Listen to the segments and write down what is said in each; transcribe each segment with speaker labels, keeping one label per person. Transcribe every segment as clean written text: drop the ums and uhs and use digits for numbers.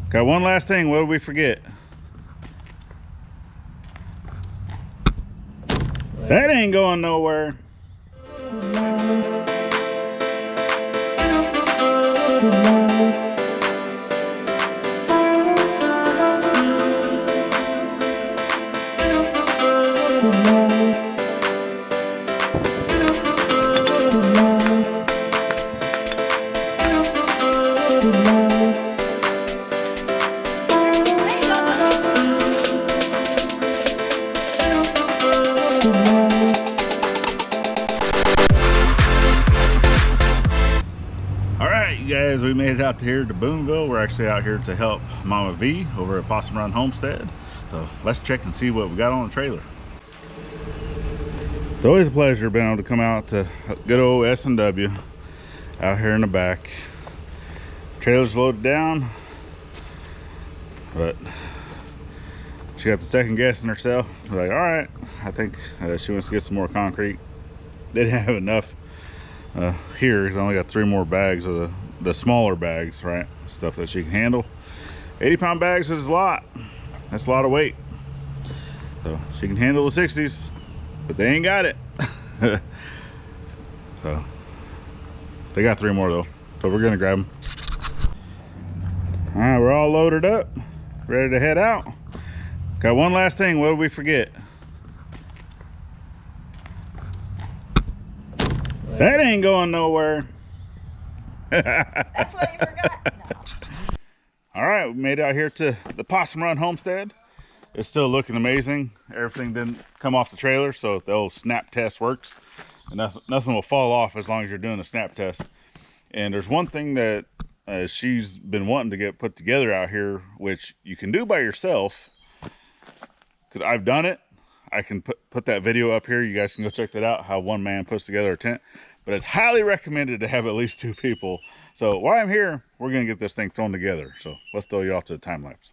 Speaker 1: Got one last thing. What did we forget? That ain't going nowhere. You guys, we made it out here to Boonville. We're actually out here to help Mama V over at Possum Homestead. So let's check and see what we got on the trailer. It's always a pleasure being able to come out to good old S&W out here in the back. Trailer's loaded down, but she got the second guessing herself. We're like, all right, I think she wants to get some more concrete. They didn't have enough here. They only got 3 more bags of the smaller bags, right? Stuff that she can handle. 80-pound bags is a lot. That's a lot of weight. So she can handle the 60s, but they ain't got it. So they got 3 more though. So we're gonna grab them. All right, we're all loaded up, ready to head out. Got one last thing. What did we forget? That ain't going nowhere.
Speaker 2: That's what you forgot. No.
Speaker 1: All right, we made it out here to the Possum Run Homestead. It's still looking amazing. Everything didn't come off the trailer, so the old snap test works. And nothing will fall off as long as you're doing a snap test. And there's one thing that she's been wanting to get put together out here, which you can do by yourself, because I've done it. I can put that video up here. You guys can go check that out, how one man puts together a tent. But it's highly recommended to have at least 2 people. So while I'm here, we're gonna get this thing thrown together. So let's throw you off to the time lapse.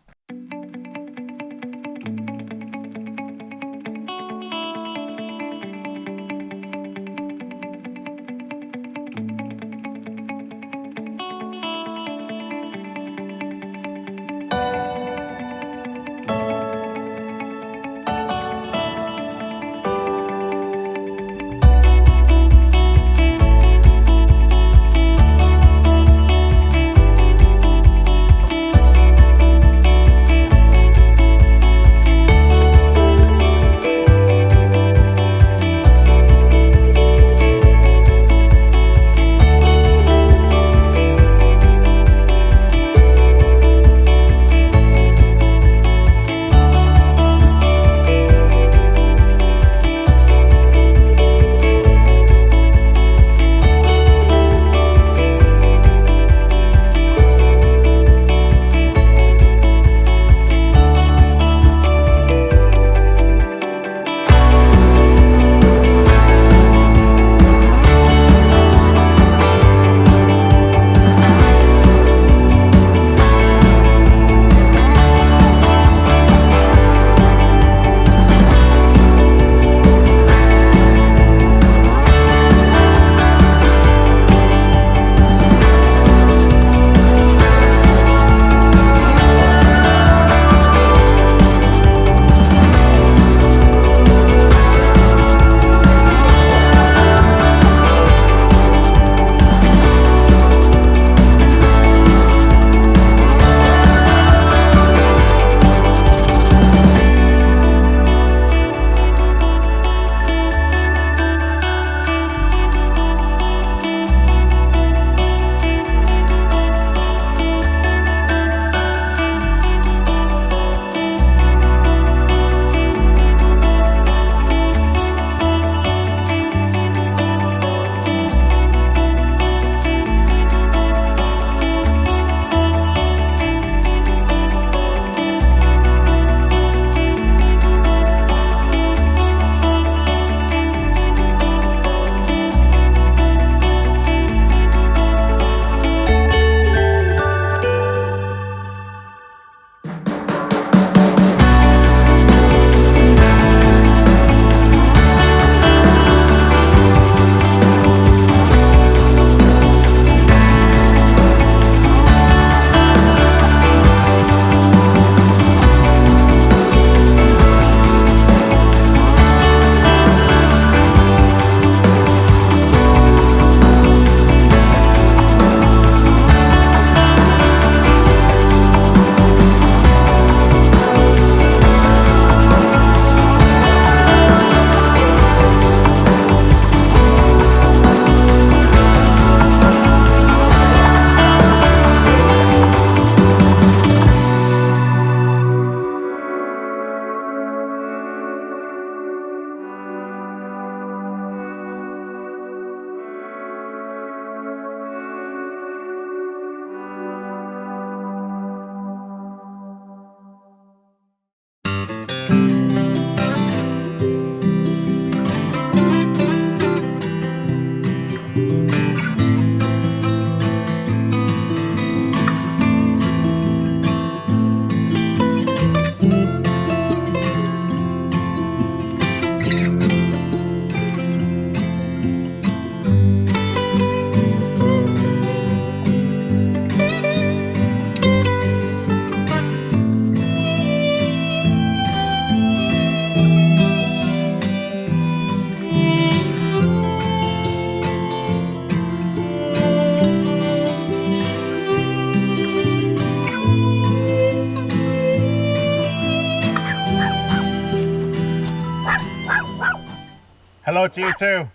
Speaker 1: hello to you too.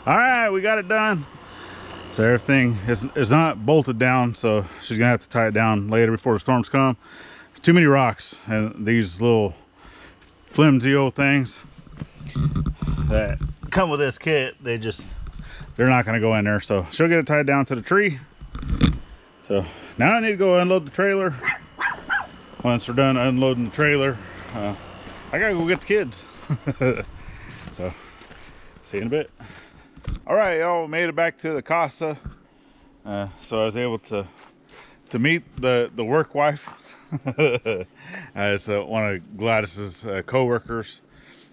Speaker 1: All right, we got it done. So everything is not bolted down, so she's gonna have to tie it down later before the storms come. There's too many rocks and these little flimsy old things that come with this kit, they're not gonna go in there. So she'll get it tied down to the tree. So now I need to go unload the trailer. Once we're done unloading the trailer, I gotta go get the kids. So see you in a bit. All right, y'all, made it back to the casa. So I was able to meet the work wife. It's one of Gladys's co-workers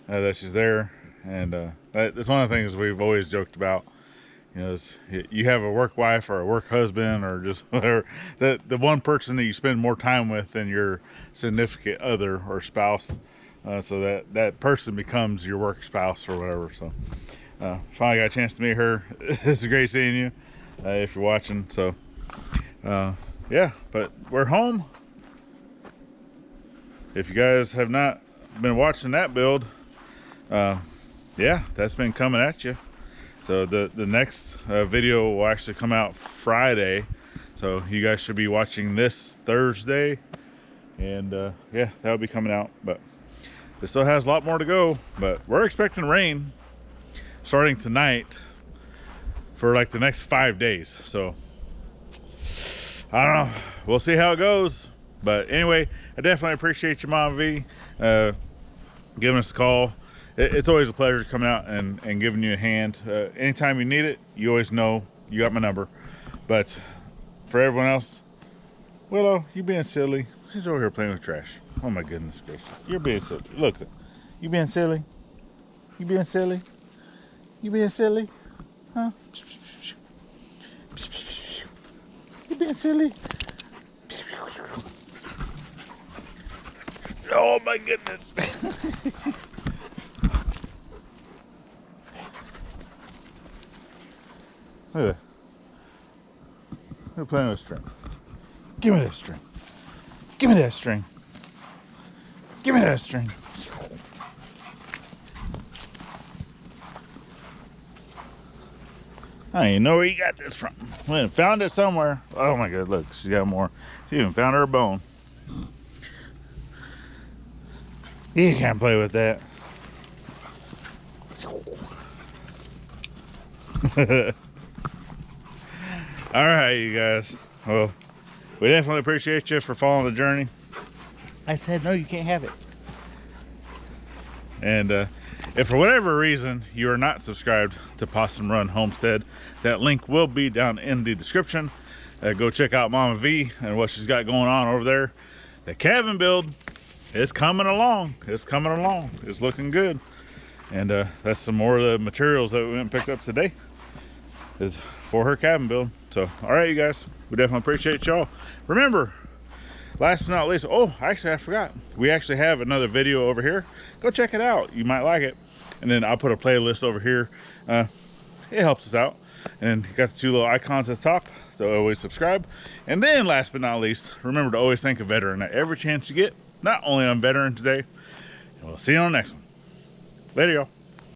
Speaker 1: that she's there, and that's one of the things we've always joked about. You know, is you have a work wife or a work husband or just whatever, the one person that you spend more time with than your significant other or spouse. So that person becomes your work spouse or whatever. So finally got a chance to meet her. It's great seeing you if you're watching. So yeah, but we're home. If you guys have not been watching that build, yeah, that's been coming at you. So the next video will actually come out Friday. So you guys should be watching this Thursday, and yeah, that'll be coming out. But it still has a lot more to go, but we're expecting rain starting tonight for like the next 5 days. So I don't know, we'll see how it goes. But anyway, I definitely appreciate you, Mom V, giving us a call. It's always a pleasure coming out and giving you a hand. Anytime you need it, you always know you got my number. But for everyone else, Willow, you being silly. She's over here playing with trash. Oh my goodness gracious. You're being silly. Look, you being silly? You being silly? You being silly? Huh? You being silly? Oh my goodness. Look at that. We're playing with string. Give me that string. Give me that string. Give me that string. I don't even know where you got this from. We found it somewhere. Oh my god, look, she got more. She even found her a bone. You can't play with that. All right, you guys. Well, we definitely appreciate you for following the journey. I said, no, you can't have it. And if for whatever reason you are not subscribed to Possum Run Homestead, that link will be down in the description. Go check out Mama V and what she's got going on over there. The cabin build is coming along. It's coming along. It's looking good. And that's some more of the materials that we went and picked up today is for her cabin build. So, all right, you guys, we definitely appreciate y'all. Remember, last but not least, oh, actually, I forgot. We actually have another video over here. Go check it out. You might like it. And then I'll put a playlist over here. It helps us out. And you got the two little icons at the top. So always subscribe. And then last but not least, remember to always thank a veteran at every chance you get. Not only on Veterans Day. And we'll see you on the next one. Later, y'all.